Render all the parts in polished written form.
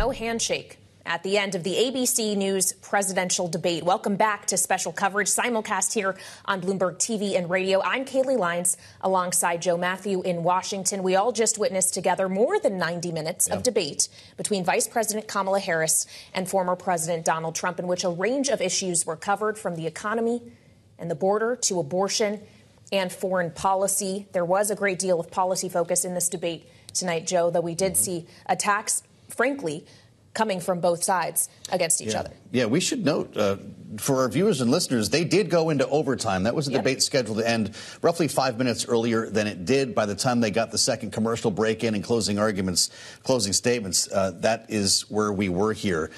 no handshake at the end of the ABC News presidential debate. Welcome back to special coverage, simulcast here on Bloomberg TV and radio. I'm Kaylee Lyons alongside Joe Matthew in Washington. We all just witnessed together more than 90 minutes of debate between Vice President Kamala Harris and former President Donald Trump, in which a range of issues were covered, from the economy and the border to abortion and foreign policy. There was a great deal of policy focus in this debate tonight, Joe, though we did see attacks, frankly, coming from both sides against each other. Yeah, we should note, for our viewers and listeners, they did go into overtime. That was a debate scheduled to end roughly 5 minutes earlier than it did. By the time they got the second commercial break in and closing statements, that is where we were here.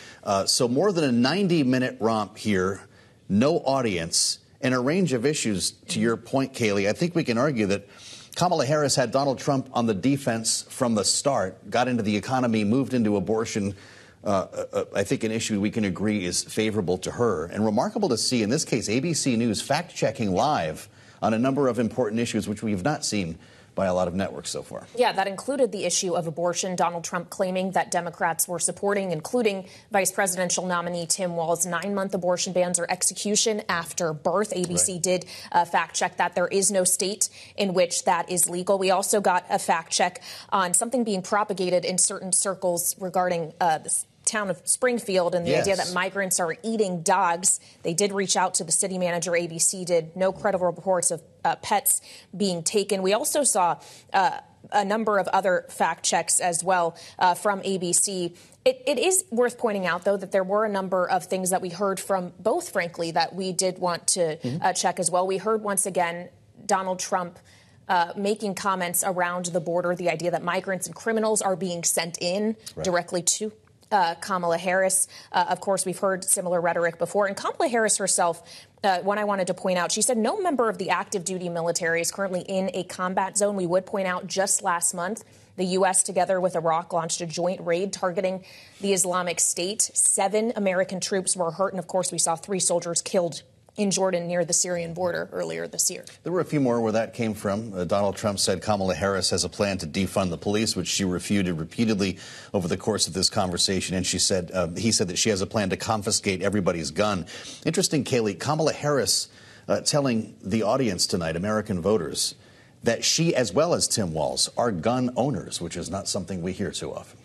So more than a 90-minute romp here, no audience, and a range of issues. To your point, Kaylee, I think we can argue that Kamala Harris had Donald Trump on the defense from the start, got into the economy, moved into abortion. I think an issue we can agree is favorable to her. And remarkable to see, in this case, ABC News fact-checking live on a number of important issues, which we have not seen by a lot of networks so far. Yeah, that included the issue of abortion. Donald Trump claiming that Democrats were supporting, including Vice Presidential nominee Tim Walz, 9-month abortion bans or execution after birth. ABC did fact-check that. There is no state in which that is legal. We also got a fact-check on something being propagated in certain circles regarding this town of Springfield and the idea that migrants are eating dogs. They did reach out to the city manager. ABC did. No credible reports of pets being taken. We also saw a number of other fact checks as well from ABC. It is worth pointing out, though, that there were a number of things that we heard from both, frankly, that we did want to check as well. We heard once again Donald Trump making comments around the border, the idea that migrants and criminals are being sent in directly to Kamala Harris. Of course, we've heard similar rhetoric before. And Kamala Harris herself, one I wanted to point out, she said no member of the active duty military is currently in a combat zone. We would point out just last month, the U.S. together with Iraq launched a joint raid targeting the Islamic State. 7 American troops were hurt. And of course, we saw 3 soldiers killed in Jordan near the Syrian border earlier this year. There were a few more where that came from. Donald Trump said Kamala Harris has a plan to defund the police, which she refuted repeatedly over the course of this conversation. And she said he said that she has a plan to confiscate everybody's gun. Interesting, Kaylee, Kamala Harris telling the audience tonight, American voters, that she, as well as Tim Walz, are gun owners, which is not something we hear too often.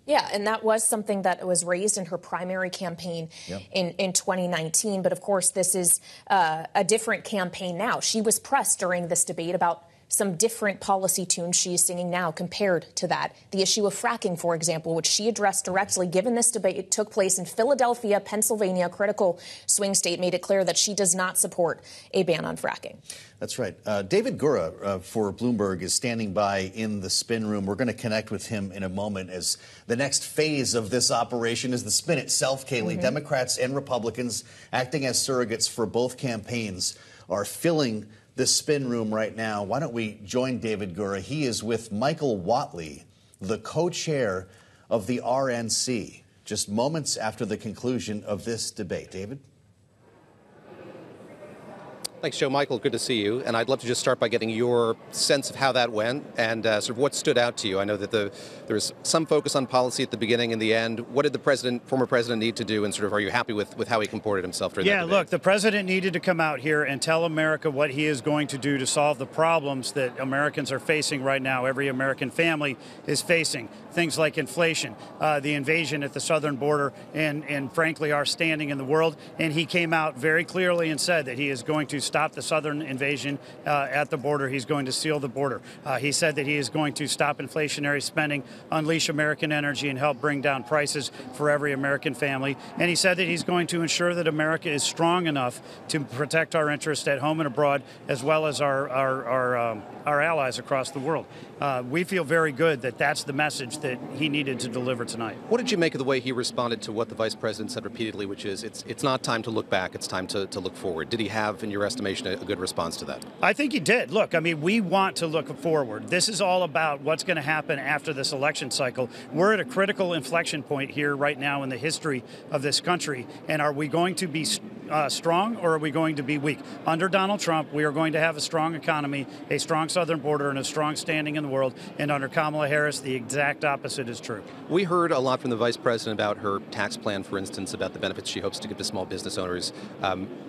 Yeah, and that was something that was raised in her primary campaign in 2019. But, of course, this is a different campaign now. She was pressed during this debate about some different policy tunes she is singing now compared to that. The issue of fracking, for example, which she addressed directly, given this debate took place in Philadelphia, Pennsylvania, a critical swing state, made it clear that she does not support a ban on fracking. That's right. David Gura for Bloomberg is standing by in the spin room. We're going to connect with him in a moment, as the next phase of this operation is the spin itself, Kaylee. Democrats and Republicans, acting as surrogates for both campaigns, are filling the spin room right now. Why don't we join David Gura? He is with Michael Whatley, the co-chair of the RNC, just moments after the conclusion of this debate. David? Thanks, Joe. Michael, good to see you. And I'd love to just start by getting your sense of how that went and sort of what stood out to you. I know that there was some focus on policy at the beginning and the end. What did the former president need to do, and sort of are you happy with how he comported himself during that debate? Yeah, look, the president needed to come out here and tell America what he is going to do to solve the problems that Americans are facing right now. Every American family is facing things like inflation, the invasion at the southern border, and frankly, our standing in the world. And he came out very clearly and said that he is going to stop the southern invasion at the border. He's going to seal the border. He said that he is going to stop inflationary spending, unleash American energy, and help bring down prices for every American family. And he said that he's going to ensure that America is strong enough to protect our interests at home and abroad, as well as our allies across the world. We feel very good that that's the message that he needed to deliver tonight. What did you make of the way he responded to what the vice president said repeatedly, which is it's not time to look back, it's time to look forward? Did he have, in your estimation, a good response to that? I think he did. Look, I mean, we want to look forward. This is all about what's going to happen after this election cycle. We're at a critical inflection point here right now in the history of this country. And are we going to be strong or are we going to be weak? Under Donald Trump, we are going to have a strong economy, a strong southern border, and a strong standing in the world. And under Kamala Harris, the exact opposite is true. We heard a lot from the vice president about her tax plan, for instance, about the benefits she hopes to give to small business owners.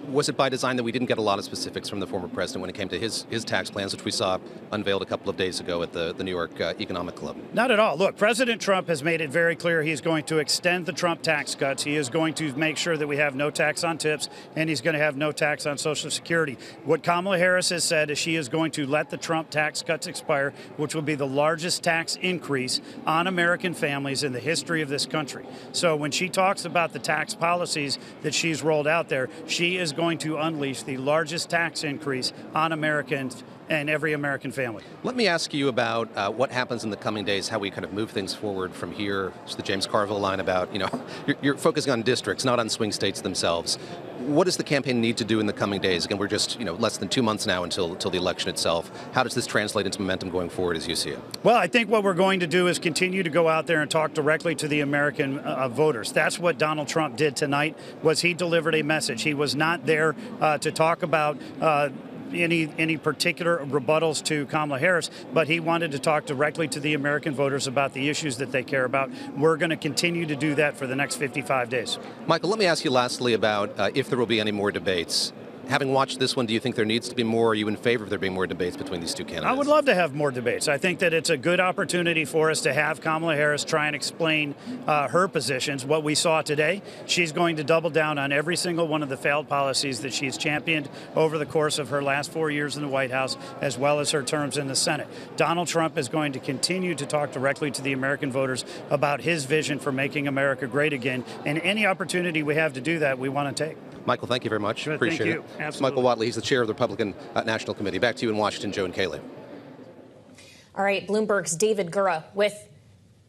Was it by design that we didn't get a lot of specifics from the former president when it came to his tax plans, which we saw unveiled a couple of days ago at the New York Economic Club? Not at all. Look, President Trump has made it very clear he's going to extend the Trump tax cuts. He is going to make sure that we have no tax on tips, and he's going to have no tax on Social Security. What Kamala Harris has said is she is going to let the Trump tax cuts expire, which will be the largest tax increase on American families in the history of this country. So when she talks about the tax policies that she's rolled out there, she is going to unleash the largest tax increase on Americans and every American family. Let me ask you about what happens in the coming days, how we kind of move things forward from here. It's the James Carville line about, you're focusing on districts, not on swing states themselves. What does the campaign need to do in the coming days? Again, we're just, less than 2 months now until the election itself. How does this translate into momentum going forward as you see it? Well, I think what we're going to do is continue to go out there and talk directly to the American voters. That's what Donald Trump did tonight, was he delivered a message. He was not there to talk about any particular rebuttals to Kamala Harris, but he wanted to talk directly to the American voters about the issues that they care about. We're going to continue to do that for the next 55 days. Michael, let me ask you lastly about if there will be any more debates. Having watched this one, do you think there needs to be more? Are you in favor of there being more debates between these two candidates? I would love to have more debates. I think that it's a good opportunity for us to have Kamala Harris try and explain her positions. What we saw today, she's going to double down on every single one of the failed policies that she's championed over the course of her last 4 years in the White House, as well as her terms in the Senate. Donald Trump is going to continue to talk directly to the American voters about his vision for making America great again. And any opportunity we have to do that, we want to take. Michael, thank you very much. Appreciate it. Absolutely. Michael Whatley, he's the chair of the Republican National Committee. Back to you in Washington, Joe and Kayleigh. All right, Bloomberg's David Gura with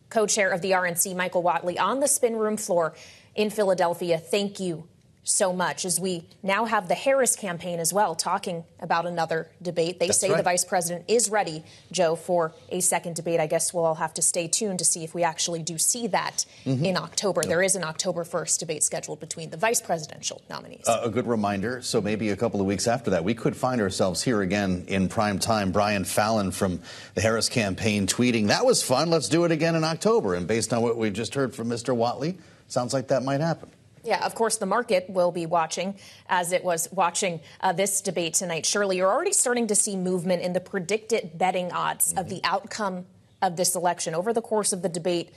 co-chair of the RNC, Michael Whatley, on the spin room floor in Philadelphia. Thank you so much. As we now have the Harris campaign as well talking about another debate. They say the vice president is ready, Joe, for a second debate. I guess we'll all have to stay tuned to see if we actually do see that in October. There is an October 1st debate scheduled between the vice presidential nominees. A good reminder. So maybe a couple of weeks after that, we could find ourselves here again in prime time. Brian Fallon from the Harris campaign tweeting, "That was fun. Let's do it again in October." And based on what we just heard from Mr. Whatley, sounds like that might happen. Yeah, of course, the market will be watching, as it was watching this debate tonight. Shirley, you're already starting to see movement in the predicted betting odds of the outcome of this election. Over the course of the debate,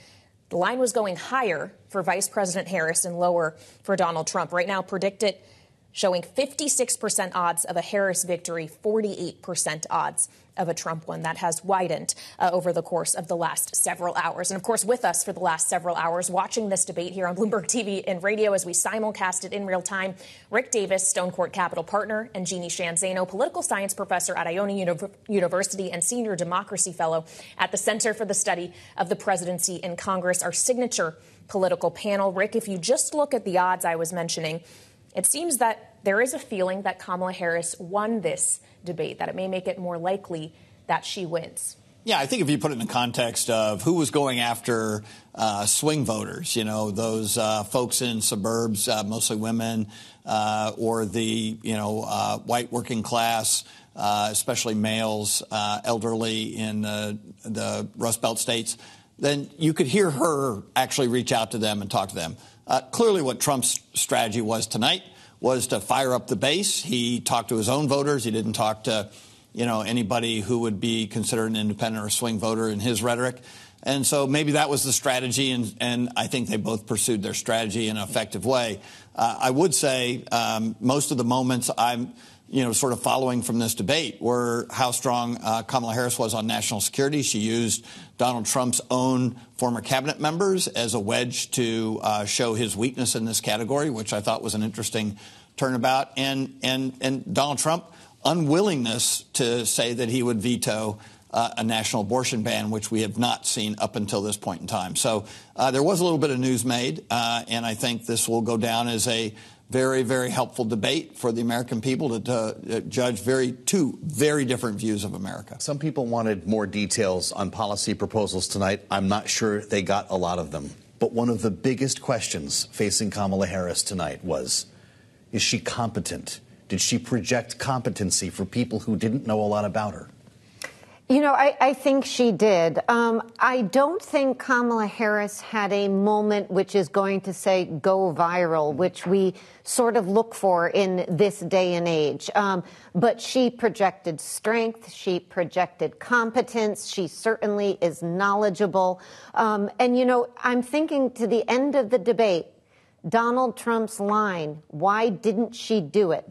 the line was going higher for Vice President Harris and lower for Donald Trump. Right now, predicted showing 56% odds of a Harris victory, 48% odds of a Trump one. That has widened over the course of the last several hours. And of course, with us for the last several hours, watching this debate here on Bloomberg TV and radio as we simulcast it in real time, Rick Davis, Stone Court Capital partner, and Jeannie Sheehan Zaino, political science professor at Iona University and senior democracy fellow at the Center for the Study of the Presidency and Congress, our signature political panel. Rick, if you just look at the odds I was mentioning, it seems that there is a feeling that Kamala Harris won this debate, that it may make it more likely that she wins. Yeah, I think if you put it in the context of who was going after swing voters, those folks in suburbs, mostly women, or the, white working class, especially males, elderly in the Rust Belt states, then you could hear her actually reach out to them and talk to them. Clearly what Trump's strategy was tonight was to fire up the base. He talked to his own voters. He didn't talk to, anybody who would be considered an independent or swing voter in his rhetoric. And so maybe that was the strategy, and I think they both pursued their strategy in an effective way. I would say most of the moments I'm, sort of following from this debate were how strong Kamala Harris was on national security. She used Donald Trump's own former cabinet members as a wedge to show his weakness in this category, which I thought was an interesting turnabout. And Donald Trump unwillingness to say that he would veto a national abortion ban, which we have not seen up until this point in time. So there was a little bit of news made, and I think this will go down as a very, very helpful debate for the American people to judge two very different views of America. Some people wanted more details on policy proposals tonight. I'm not sure they got a lot of them. But one of the biggest questions facing Kamala Harris tonight was, Is she competent? Did she project competency for people who didn't know a lot about her? You know, I think she did. I don't think Kamala Harris had a moment which is going to say go viral, which we sort of look for in this day and age. But she projected strength. She projected competence. She certainly is knowledgeable. And, you know, I'm thinking to the end of the debate, Donald Trump's line, why didn't she do it?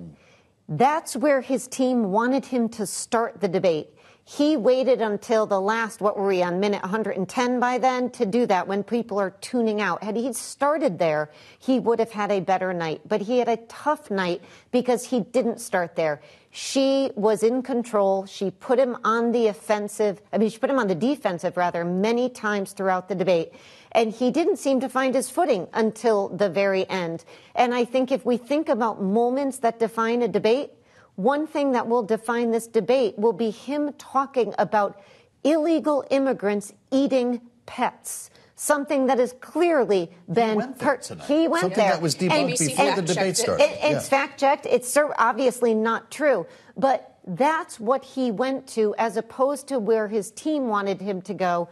That's where his team wanted him to start the debate. He waited until the last, what were we on, minute 110 by then, to do that when people are tuning out. Had he started there, he would have had a better night. But he had a tough night because he didn't start there. She was in control. She put him on the offensive. I mean, she put him on the defensive, rather, many times throughout the debate. And he didn't seem to find his footing until the very end. And I think if we think about moments that define a debate, one thing that will define this debate will be him talking about illegal immigrants eating pets, something that has clearly been he went there. Something that was debunked before the debate started. It's fact-checked. It's obviously not true. But that's what he went to as opposed to where his team wanted him to go.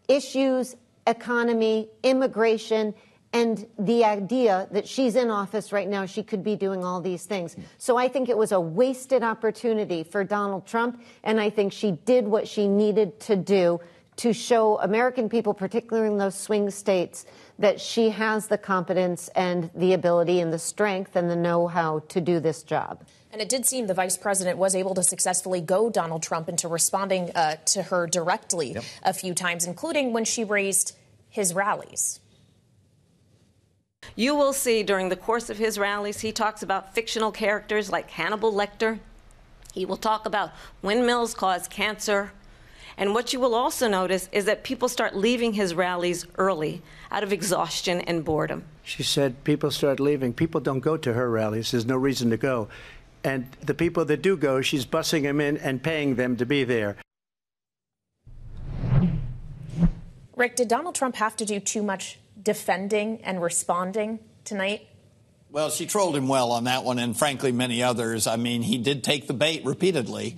Issues, economy, immigration, and the idea that she's in office right now, she could be doing all these things. So I think it was a wasted opportunity for Donald Trump, and I think she did what she needed to do to show American people, particularly in those swing states, that she has the competence and the ability and the strength and the know-how to do this job. And it did seem the vice president was able to successfully go Donald Trump into responding to her directly a few times, including when she raised his rallies. You will see during the course of his rallies, he talks about fictional characters like Hannibal Lecter. He will talk about windmills cause cancer. And what you will also notice is that people start leaving his rallies early out of exhaustion and boredom. She said people start leaving. People don't go to her rallies. There's no reason to go. And the people that do go, she's bussing them in and paying them to be there. Rick, did Donald Trump have to do too much defending and responding tonight? Well, she trolled him well on that one, and frankly, many others. I mean, he did take the bait repeatedly,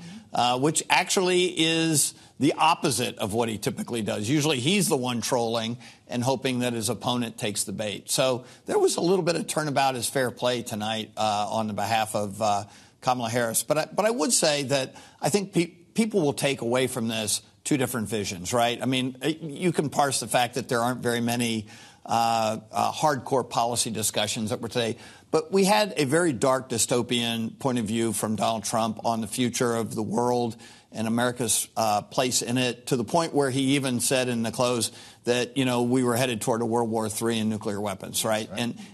which actually is the opposite of what he typically does. Usually he's the one trolling and hoping that his opponent takes the bait. So there was a little bit of turnabout as fair play tonight on the behalf of Kamala Harris. But I would say that I think people will take away from this two different visions, right? I mean, you can parse the fact that there aren't very many hardcore policy discussions that were today. But we had a very dark dystopian point of view from Donald Trump on the future of the world and America's place in it, to the point where he even said in the close that, you know, we were headed toward a World War III and nuclear weapons, right?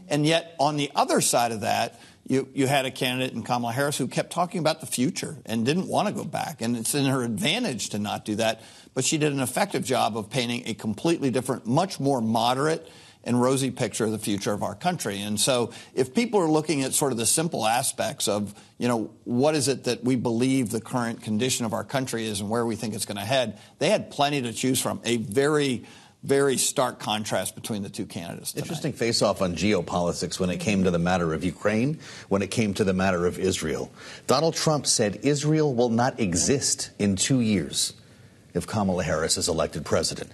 And yet on the other side of that, you had a candidate in Kamala Harris who kept talking about the future and didn't want to go back. And it's in her advantage to not do that. But she did an effective job of painting a completely different, much more moderate and rosy picture of the future of our country. And so if people are looking at sort of the simple aspects of, you know, what is it that we believe the current condition of our country is and where we think it's going to head, they had plenty to choose from. A very, very stark contrast between the two candidates tonight. Interesting face-off on geopolitics when it came to the matter of Ukraine, when it came to the matter of Israel. Donald Trump said Israel will not exist in 2 years if Kamala Harris is elected president.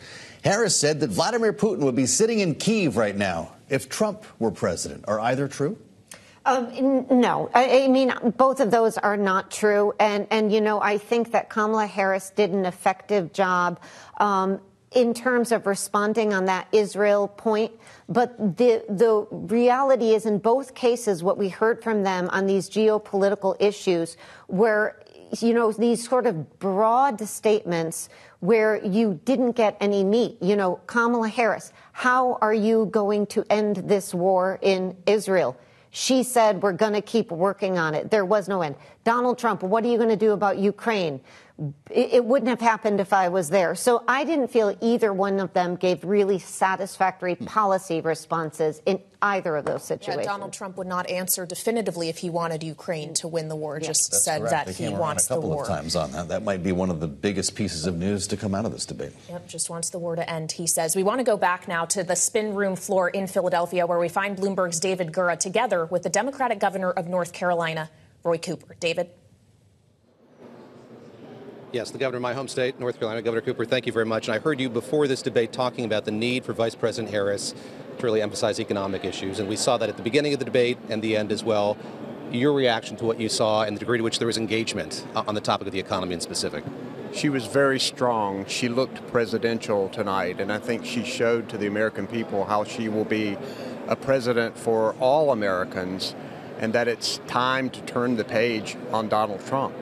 Harris said that Vladimir Putin would be sitting in Kyiv right now if Trump were president. Are either true? No. I mean, both of those are not true. And you know, I think that Kamala Harris did an effective job in terms of responding on that Israel point. But the reality is, in both cases, what we heard from them on these geopolitical issues were, you know, these sort of broad statements where you didn't get any meat. You know, Kamala Harris, how are you going to end this war in Israel? She said, we're going to keep working on it. There was no end. Donald Trump, what are you going to do about Ukraine? it wouldn't have happened if I was there. So I didn't feel either one of them gave really satisfactory policy responses in either of those situations. Yeah, Donald Trump would not answer definitively if he wanted Ukraine to win the war, just said that he wants the war. A couple of times on that. That might be one of the biggest pieces of news to come out of this debate. Yep, just wants the war to end, he says. We want to go back now to the spin room floor in Philadelphia, where we find Bloomberg's David Gura together with the Democratic governor of North Carolina, Roy Cooper. David? Yes, the governor of my home state, North Carolina, Governor Cooper, thank you very much. And I heard you before this debate talking about the need for Vice President Harris to really emphasize economic issues. And we saw that at the beginning of the debate and the end as well. Your reaction to what you saw and the degree to which there was engagement on the topic of the economy in specific. She was very strong. She looked presidential tonight, and I think she showed to the American people how she will be a president for all Americans, and that it's time to turn the page on Donald Trump.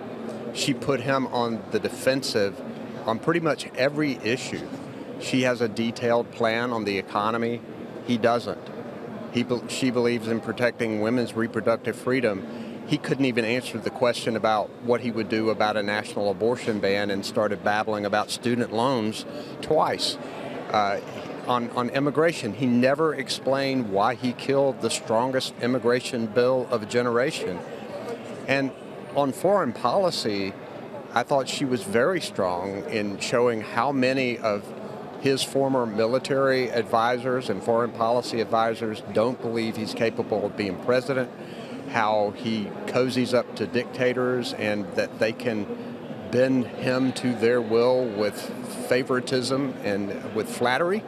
She put him on the defensive on pretty much every issue. She has a detailed plan on the economy. He doesn't. She believes in protecting women's reproductive freedom. He couldn't even answer the question about what he would do about a national abortion ban and started babbling about student loans twice. On immigration, he never explained why he killed the strongest immigration bill of a generation. And on foreign policy, I thought she was very strong in showing how many of his former military advisors and foreign policy advisors don't believe he's capable of being president, how he cozies up to dictators and that they can bend him to their will with favoritism and with flattery.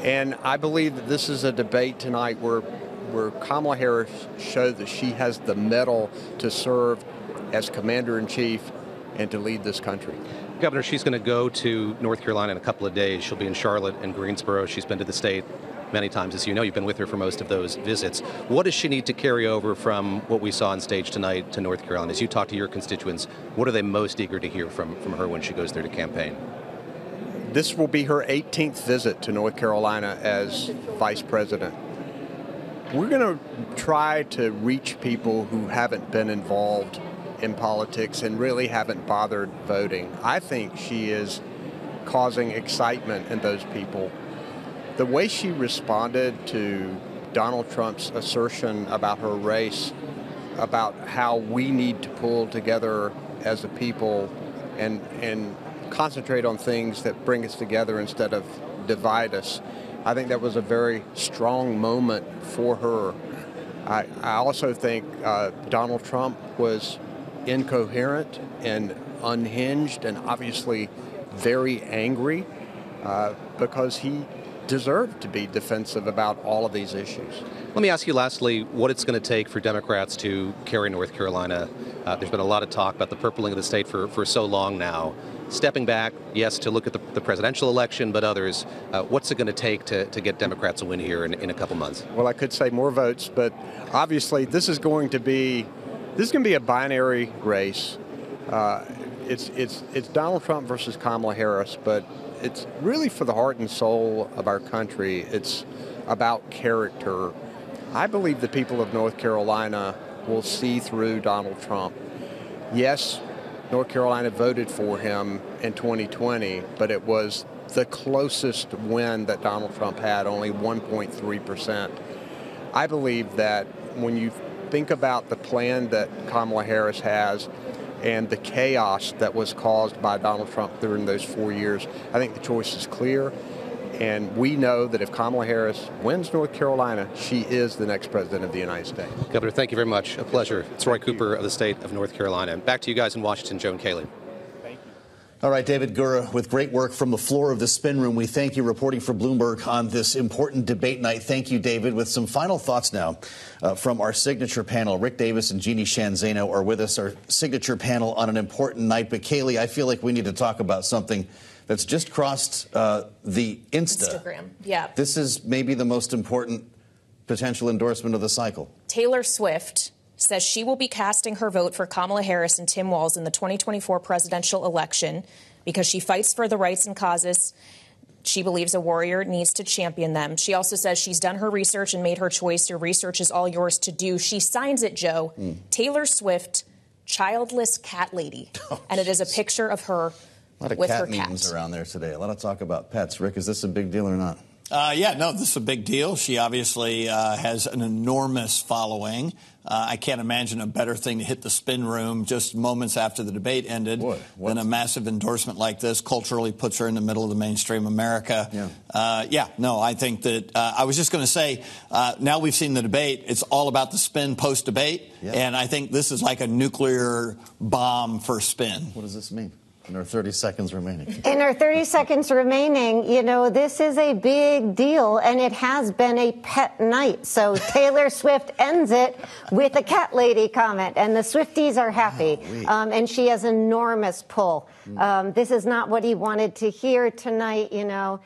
And I believe that this is a debate tonight where Kamala Harris showed that she has the mettle to serve as commander-in-chief and to lead this country. Governor, she's going to go to North Carolina in a couple of days. She'll be in Charlotte and Greensboro. She's been to the state many times, as you know. You've been with her for most of those visits. What does she need to carry over from what we saw on stage tonight to North Carolina? As you talk to your constituents, what are they most eager to hear from her when she goes there to campaign? This will be her 18th visit to North Carolina as vice president. We're going to try to reach people who haven't been involved in politics and really haven't bothered voting. I think she is causing excitement in those people. The way she responded to Donald Trump's assertion about her race, about how we need to pull together as a people and concentrate on things that bring us together instead of divide us, I think that was a very strong moment for her. I also think Donald Trump was incoherent and unhinged and obviously very angry because he deserved to be defensive about all of these issues. Let me ask you lastly what it's going to take for Democrats to carry North Carolina. There's been a lot of talk about the purpling of the state for so long now. Stepping back, yes, to look at the presidential election, but others, what's it going to take to get Democrats a win here in a couple months? Well, I could say more votes, but obviously this is going to be a binary race. It's Donald Trump versus Kamala Harris, but it's really for the heart and soul of our country. It's about character. I believe the people of North Carolina will see through Donald Trump. Yes, North Carolina voted for him in 2020, but it was the closest win that Donald Trump had, only 1.3%. I believe that when you think about the plan that Kamala Harris has and the chaos that was caused by Donald Trump during those 4 years, I think the choice is clear. And we know that if Kamala Harris wins North Carolina, she is the next president of the United States. Governor, thank you very much. A pleasure. It's Roy Cooper of the state of North Carolina. Back to you guys in Washington, Joan Kaylee. All right, David Gura, with great work from the floor of the spin room. We thank you reporting for Bloomberg on this important debate night. Thank you, David. With some final thoughts now from our signature panel. Rick Davis and Jeannie Shanzano are with us, our signature panel on an important night. But, Kaylee, I feel like we need to talk about something that's just crossed the Instagram. Yeah. This is maybe the most important potential endorsement of the cycle. Taylor Swift says she will be casting her vote for Kamala Harris and Tim Walz in the 2024 presidential election because she fights for the rights and causes she believes a warrior needs to champion them. She also says she's done her research and made her choice. Your research is all yours to do. She signs it, Joe. Taylor Swift, childless cat lady. And it is a picture of her a lot of with cat her cat. memes around there today. A lot of talk about pets. Rick, is this a big deal or not? Yeah, no, this is a big deal. She obviously has an enormous following. I can't imagine a better thing to hit the spin room just moments after the debate ended than a massive endorsement like this. Culturally puts her in the middle of the mainstream America. I think that I was just going to say, now we've seen the debate. It's all about the spin post-debate. And I think this is like a nuclear bomb for spin. What does this mean? In our 30 seconds remaining. In our 30 seconds remaining, you know, this is a big deal, and it has been a pet night. So Taylor Swift ends it with a cat lady comment, and the Swifties are happy. And she has enormous pull. This is not what he wanted to hear tonight, you know.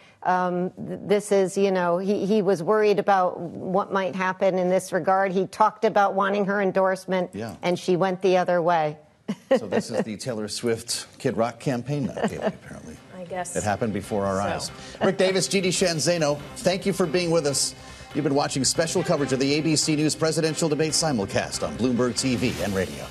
This is, you know, he was worried about what might happen in this regard. He talked about wanting her endorsement, and she went the other way. So this is the Taylor Swift Kid Rock campaign now, Kaylee, apparently. I guess. It happened before our eyes. Rick Davis, Gigi Shanzano, thank you for being with us. You've been watching special coverage of the ABC News presidential debate simulcast on Bloomberg TV and radio.